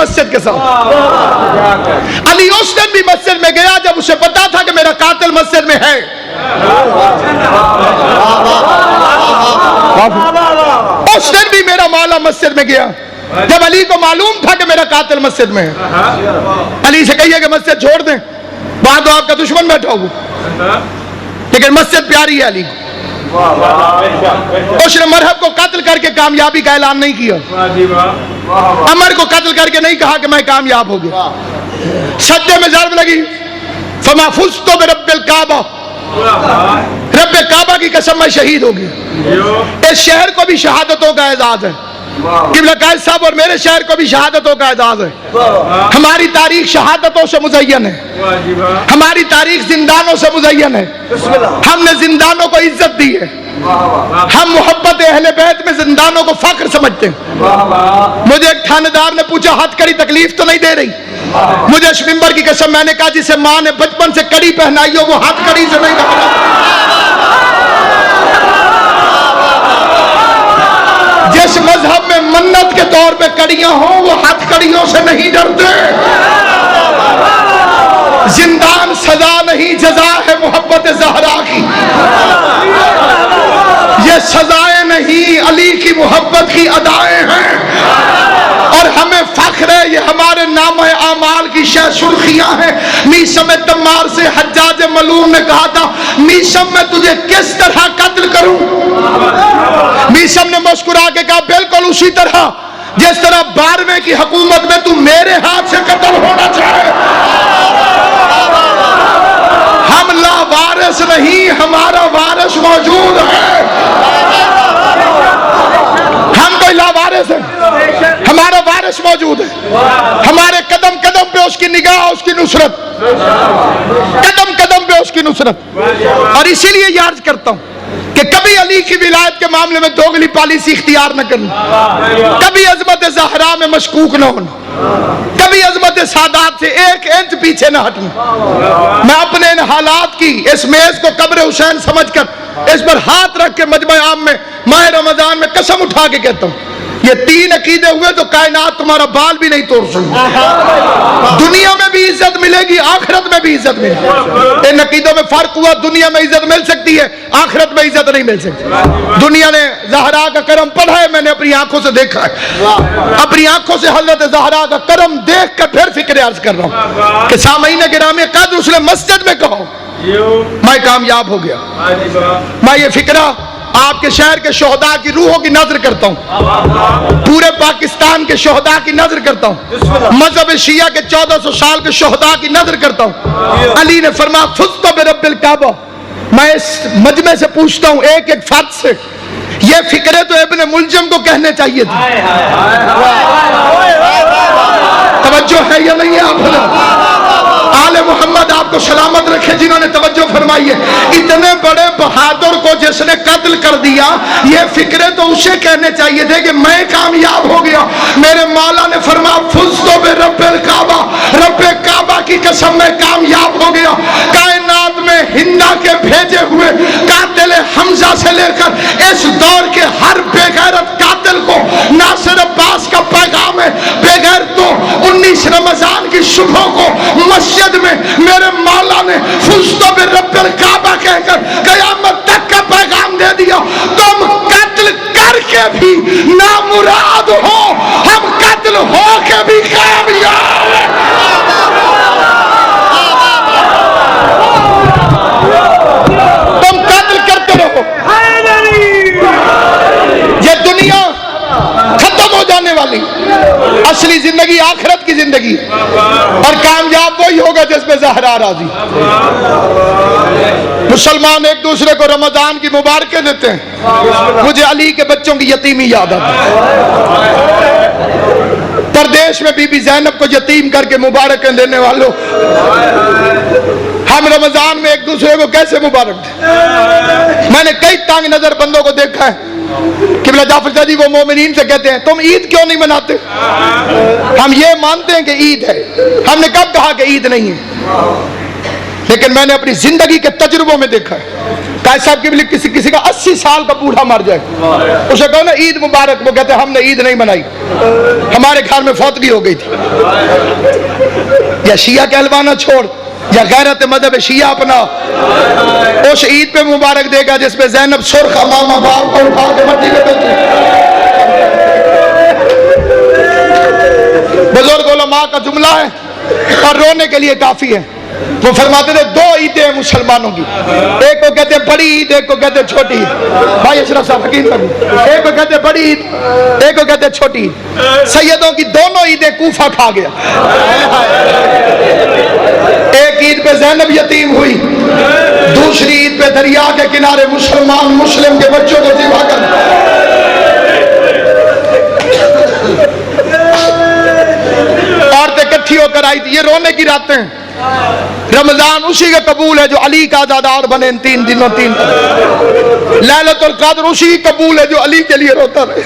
مسجد کے ساتھ. علی اس دن بھی مسجد میں گیا جب اسے پتا تھا کہ میرا قاتل مسجد میں ہے. اس دن بھی میرا مولا مسجد میں گیا جب علی کو معلوم تھا کہ میرا قاتل مسجد میں ہے. علی سے کہیے کہ مسجد چھوڑ دیں، وہاں تو آپ کا دشمن بیٹھا ہوا، لیکن مسجد پیاری ہے علی کو. اس نے مرحب کو قتل کر کے کامیابی کا اعلان نہیں کیا، عمر کو قتل کر کے نہیں کہا کہ میں کامیاب ہو گیا. سجدے میں ضرب لگی، فما فزت برب الکعبہ، رب کعبہ کی قسم میں شہید ہو گیا. اس شہر کو بھی شہادتوں کا اعزاز ہے، قبلہ قائد صاحب اور میرے شہر کو بھی شہادتوں کا اعزاز ہے. ہماری تاریخ شہادتوں سے مزین ہے، ہماری تاریخ زندانوں سے مزین ہے. ہم نے زندانوں کو عزت دی ہے، ہم محبت اہل بیت میں زندانوں کو فخر سمجھتے ہیں. مجھے ایک تھانے دار نے پوچھا ہتھ کڑی تکلیف تو نہیں دے رہی؟ مجھے اس منبر کی قسم میں نے کہا جسے ماں نے بچپن سے کڑی پہنائی ہو وہ ہاتھ کڑی سے نہیں ڈرتا. جس مذہب میں منت کے طور پہ کڑیاں ہوں وہ ہاتھ کڑیوں سے نہیں ڈرتے. زندان سزا نہیں جزا ہے محبت زہرا کی، یہ سزائیں نہیں علی کی محبت کی ادائیں ہیں. اور ہمیں فخر ہے، یہ ہمارے نامہ اعمال کی شہ سرخیاں ہیں. میسم تمار سے حجاج ملعون نے کہا تھا میسم میں تجھے کس طرح قتل کروں؟ میسم نے مسکرا کے کہا بالکل اسی طرح جس طرح 12ویں کی حکومت میں تو میرے ہاتھ سے قتل ہونا چاہے. ہم لا وارث نہیں، ہمارا وارث موجود ہے. ہم کوئی لا وارث ہیں، ہمارا وارث موجود ہے. ہمارے قدم قدم پہ اس کی نگاہ، اس کی نصرت، قدم قدم پہ اس کی نصرت. اور اسی لیے یہ عرض کرتا ہوں کہ کبھی علی کی ولایت کے معاملے میں دوگلی پالیسی اختیار نہ کرنا، کبھی عظمت زہرا میں مشکوک نہ ہونا، کبھی عظمت سادات سے 1 انچ پیچھے نہ ہٹنا. میں اپنے ان حالات کی اس میز کو قبر حسین سمجھ کر اس پر ہاتھ رکھ کے مجمع عام میں ماہ رمضان میں قسم اٹھا کے کہتا ہوں یہ 3 عقیدے ہوئے تو کائنات تمہارا بال بھی نہیں توڑ سکتی. دنیا میں بھی عزت ملے گی، آخرت میں بھی عزت ملے گی. ان عقیدوں میں فرق ہوا، دنیا میں عزت مل سکتی ہے، آخرت میں عزت نہیں مل سکتی. دنیا نے زہرا کا کرم پڑھا ہے، میں نے اپنی آنکھوں سے دیکھا ہے، اپنی آنکھوں سے حضرت زہرا کا کرم دیکھ کر پھر فکر عرض کر رہا ہوں کہ سامعین گرامی قدر اس نے مسجد میں کہو میں کامیاب ہو گیا. میں یہ فکرہ آپ کے شہر کے شہداء کی روحوں کی نظر کرتا ہوں، پورے پاکستان کے شہداء کی نظر کرتا ہوں، مذہب شیعہ کے 1400 سال کے شہداء کی نظر کرتا ہوں. علی نے فرمایا فزت برب الکعبہ. میں اس مجمع سے پوچھتا ہوں ایک ایک فرد سے، یہ فکرے تو ابن ملجم کو کہنے چاہیے تھے. توجہ ہے یا نہیں آپ؟ آل محمد آپ کو سلامت رکھے جنہوں نے توجہ فرمائی ہے. اتنے بڑے بہادر کو جس نے قتل کر دیا، یہ فکرے تو اسے کہنے چاہیے تھے کہ میں کامیاب ہو گیا. میرے مولا نے فرمایا فزت برب الکعبہ، رب کعبہ کی قسم میں کامیاب ہو گیا. کائنات میں ہندا کے بھیجے ہوئے قاتل حمزہ سے لے کر اس دور کے ہر بے غیرت قاتل کو ناصر عباس کا پیغام ہے. بے غیرتوں 19 رمضان کی صبح کو مسجد میں میرے مولا نے فزت برب الکعبہ کہہ کر قیامت تک کا پیغام دے دیا. تم قتل کر کے بھی نامراد ہو، ہم قتل ہو کے بھی کامیاب ہیں. تم قتل کرتے رہو، یہ دنیا ختم ہو جانے والی، اصلی زندگی آخرت کی زندگی ہے. اور کامیاب وہی ہوگا جس میں زہرا راضی. مسلمان ایک دوسرے کو رمضان کی مبارکیں دیتے ہیں. مجھے علی کے بچوں کی یتیمی یاد آتی ہے. پردیش میں بی بی زینب کو یتیم کر کے مبارکیں دینے والوں، ہم رمضان میں ایک دوسرے کو کیسے مبارک دیں؟ میں نے کئی تنگ نظر بندوں کو دیکھا ہے. قبلہ جعفر جی وہ مومنین سے کہتے ہیں تم عید کیوں نہیں مناتے؟ ہم یہ مانتے ہیں کہ عید ہے. ہم نے کب کہا کہ عید نہیں ہے؟ لیکن میں نے اپنی زندگی کے تجربوں میں دیکھا ہے قائد صاحب کی کسی کا 80 سال کا بوڑھا مر جائے، اسے کہو نا عید مبارک، وہ کہتے ہیں ہم نے عید نہیں منائی، ہمارے گھر میں فوتگی ہو گئی تھی۔ یا شیعہ کہلوانا چھوڑ، یا غیرت مذہب شیعہ اپنا، اس عید پہ مبارک دے گا جس پہ زینب سرخ امامہ باپ کو اٹھا کے مٹی میں بیٹھی۔ بزرگ علماء کا جملہ ہے اور رونے کے لیے کافی ہے، وہ فرماتے تھے 2 عیدیں ہیں مسلمانوں کی، ایک کو کہتے ہیں بڑی عید، ایک کو کہتے ہیں چھوٹی عید۔ بھائی اشرف صاحب حکیم صاحب، ایک کو کہتے ہیں بڑی عید، ایک کو کہتے ہیں چھوٹی عید۔ سیدوں کی دونوں عیدیں کوفہ کھا گیا۔ ایک عید پہ زینب یتیم ہوئی، دوسری عید پہ دریا کے کنارے مسلمان مسلم کے بچوں کو ذبح کر، عورتیں کٹھی ہو کر آئی تھی۔ یہ رونے کی راتیں ہیں۔ رمضان اسی کے قبول ہے جو علی کا عزادار بنے ان 3 دنوں 3 دن۔ لیلۃ القدر اسی قبول ہے جو علی کے لیے روتا رہے۔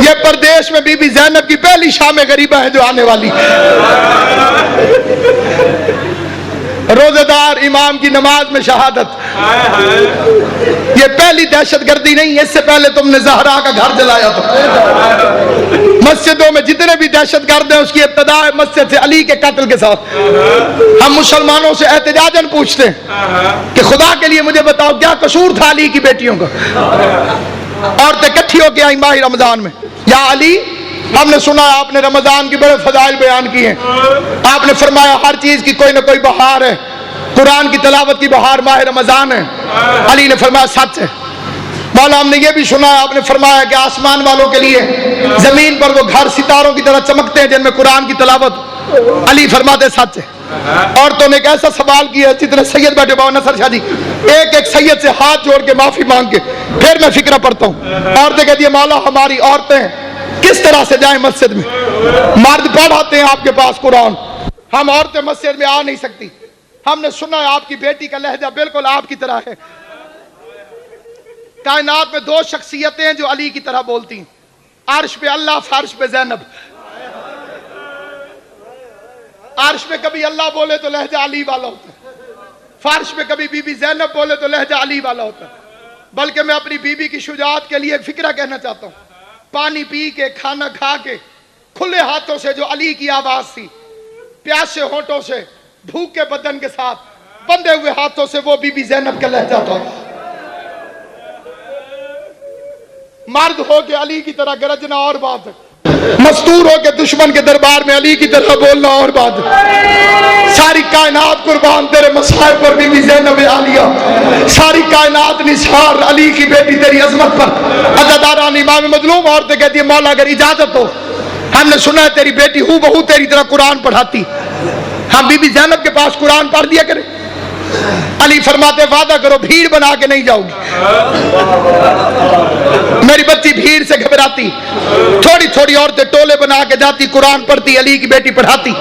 یہ پردیش میں بی بی زینب کی پہلی شام غریبہ ہے جو آنے والی، روزہ دار امام کی نماز میں شہادت۔ یہ پہلی دہشت گردی نہیں، اس سے پہلے تم نے زہرا کا گھر جلایا تھا۔ مسجدوں میں جتنے بھی دہشت گرد ہیں اس کی ابتدا ہے مسجد سے علی کے قتل کے ساتھ۔ ہم مسلمانوں سے احتجاجاً پوچھتے ہیں کہ خدا کے لیے مجھے بتاؤ کیا قصور تھا علی کی بیٹیوں کا؟ عورتیں کٹھی ہو کے آئیں ماہ رمضان میں، یا علی ہم نے سنا آپ نے رمضان کی بڑے فضائل بیان کی ہیں، آپ نے فرمایا ہر چیز کی کوئی نہ کوئی بہار ہے، قرآن کی تلاوت کی بہار ماہ رمضان ہے۔ علی نے فرمایا سچ ہے۔ مولا ہم نے یہ بھی سنا آپ نے فرمایا کہ آسمان والوں کے لیے زمین پر وہ گھر ستاروں کی طرح چمکتے ہیں جن میں قرآن کی تلاوت۔ علی فرماتے سچ ہے۔ عورتوں نے ایک ایسا سوال کیا جتنے سید بیٹھے باؤ نصر شاہ جی، ایک ایک سید سے ہاتھ جوڑ کے معافی مانگ کے پھر میں فکرہ پڑھتا ہوں۔ عورتیں کہتی ہیں مولا ہماری عورتیں کس طرح سے جائیں مسجد میں؟ مرد پڑھاتے ہیں آپ کے پاس قرآن، ہم عورتیں مسجد میں آ نہیں سکتی۔ ہم نے سنا ہے آپ کی بیٹی کا لہجہ بالکل آپ کی طرح ہے۔ کائنات میں 2 شخصیتیں ہیں جو علی کی طرح بولتی ہیں، عرش پہ اللہ، فرش پہ زینب۔ عرش پہ کبھی اللہ بولے تو لہجہ علی والا ہوتا ہے، فرش پہ کبھی بی بی زینب بولے تو لہجہ علی والا ہوتا ہے۔ بلکہ میں اپنی بیوی کی شجاعت کے لیے ایک فکرہ کہنا چاہتا ہوں۔ پانی پی کے، کھانا کھا کے، کھلے ہاتھوں سے جو علی کی آواز تھی، پیاسے ہونٹوں سے، بھوکے بدن کے ساتھ، بندے ہوئے ہاتھوں سے، وہ بی بی زینب کا لہجہ تھا۔ مرد ہو کے علی کی طرح گرجنا اور بات ہے، مستور ہو کے دشمن کے دربار میں علی کی طرح بولنا اور بات ہے۔ ساری کائنات قربان تیرے مصائب پر بی بی زینب عالیہ، ساری کائنات نثار علی کی بیٹی تیری عظمت پر۔ عزاداران امام مظلوم عورتیں کہتی ہیں مولا اگر اجازت ہو، ہم نے سنا ہے تیری بیٹی ہو بہو تیری طرح قرآن پڑھاتی، ہم بی بی زینب کے پاس قرآن پڑھ دیا کریں۔ علی فرماتے وعدہ کرو بھیڑ بنا کے نہیں جاؤ گی۔ میری بچی بھیڑ سے گھبراتی، تھوڑی تھوڑی عورتیں ٹولے بنا کے جاتی، قرآن پڑھتی، علی کی بیٹی پڑھاتی۔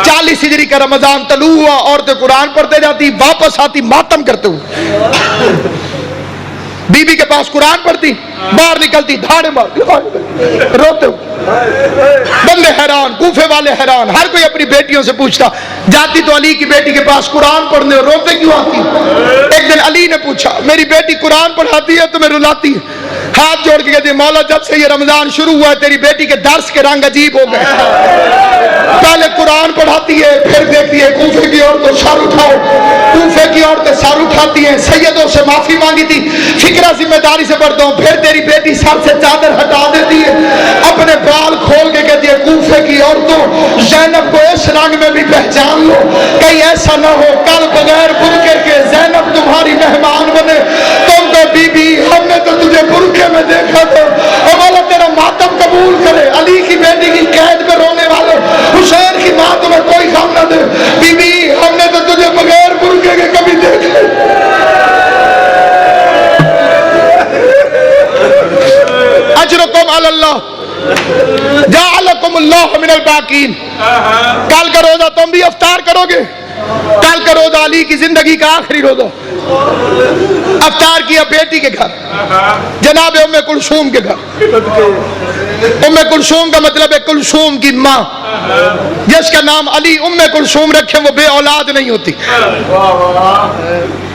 40 ہجری کا رمضان طلوع ہوا، عورتیں قرآن پڑھتے جاتی، واپس آتی ماتم کرتے ہوئے۔ بی بی کے پاس قرآن پڑھتی، باہر نکلتی دھاڑے مارتی روتے ہوئے۔ بندے حیران، کوفے والے حیران، ہر کوئی اپنی بیٹیوں سے پوچھتا جاتی تو علی کی بیٹی کے پاس قرآن پڑھنے اور روتے کیوں آتی؟ ایک دن علی نے پوچھا میری بیٹی قرآن پڑھاتی ہے تمہیں رلاتی ہے؟ ہاتھ جوڑ کے کہتے مولا جب سے یہ رمضان شروع ہوا ہے تیری بیٹی کے درس کے رنگ عجیب ہو گئے، پہلے قرآن پڑھاتی ہے پھر دیکھتی ہے کوفے کی عورتیں سر اٹھاؤ، کوفے کی عورتیں سر اٹھاتی ہیں، سیدوں سے معافی مانگی تھی، فکرہ ذمہ داری سے پڑھتا ہوں، پھر تیری بیٹی سر سے چادر ہٹا دیتی ہے، اپنے بال کھول کے کہتی ہے کوفے کی عورتوں زینب کو اس رنگ میں بھی پہچان لو، کہیں ایسا نہ ہو کل بغیر برقعے کے زینب تمہاری مہمان بنے، تم تو بی بی ہم نے تو تجھے برقعے میں دیکھا تھا، اور مولا تیرا ماتم قبول کرے، علی کی بیٹی کی قید میں رونے والے حسین کی ماں تمہیں کوئی غم نہ دے، بی بی ہم نے تو تجھے بغیر برقعے کے کبھی دیکھا۔ اجرکم علی اللہ جعلکم اللہ من الباقین۔ کل کا روزہ تم بھی افطار کرو گے، کل کا روزہ علی کی زندگی کا آخری روزہ، افطار کیا بیٹی کے گھر، جناب ام کلثوم کے گھر۔ ام کلثوم کا مطلب ہے کلثوم کی ماں، جس کا نام علی ام کلثوم رکھے وہ بے اولاد نہیں ہوتی۔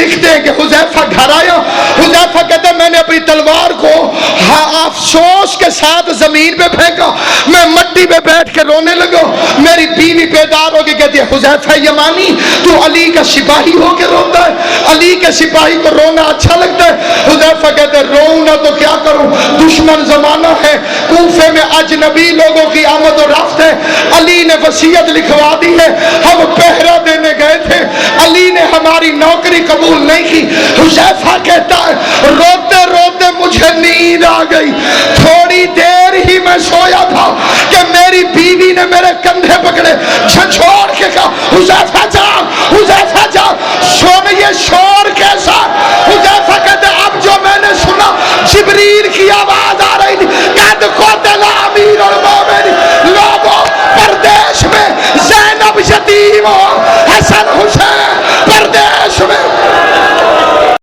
لکھتے ہیں کہ حذیفہ گھر آیا. حذیفہ کہتے ہیں میں نے اپنی تلوار کو افسوس کے ساتھ زمین پہ پھینکا, میں مٹی پہ بیٹھ کے رونے لگا. میری بیوی بیدار ہو کے کہتی ہے حذیفہ یمانی تو علی کا سپاہی ہو کے روتا ہے, علی کے سپاہی کو رونا اچھا لگتا ہے. حذیفہ کہتے ہیں روؤں نہ تو کیا کروں, دشمن زمانہ ہے, کوفے میں اجنبی لوگوں کی آمد و رفت ہے, علی نے وصیت لکھوا دی ہے, ہم پہرا دینے گئے تھے, علی نے ہماری نوکری قبول نہیں کی. حذیفہ کہتا ہے روتے روتے مجھے نیند آ گئی, تھوڑی دیر ہی میں سویا تھا کہ میری بیوی نے میرے کندھے پکڑے, جھنجھوڑ کے کہا حذیفہ جاؤ, حذیفہ جاؤ. سن یہ شور کیسا. حذیفہ کہتے اب جو میں نے سنا جبریل کی آواز آ رہی تھی, قد قتل امیر المومنین. لوگوں پردیش میں زینب یتیم ہو, حسن حسین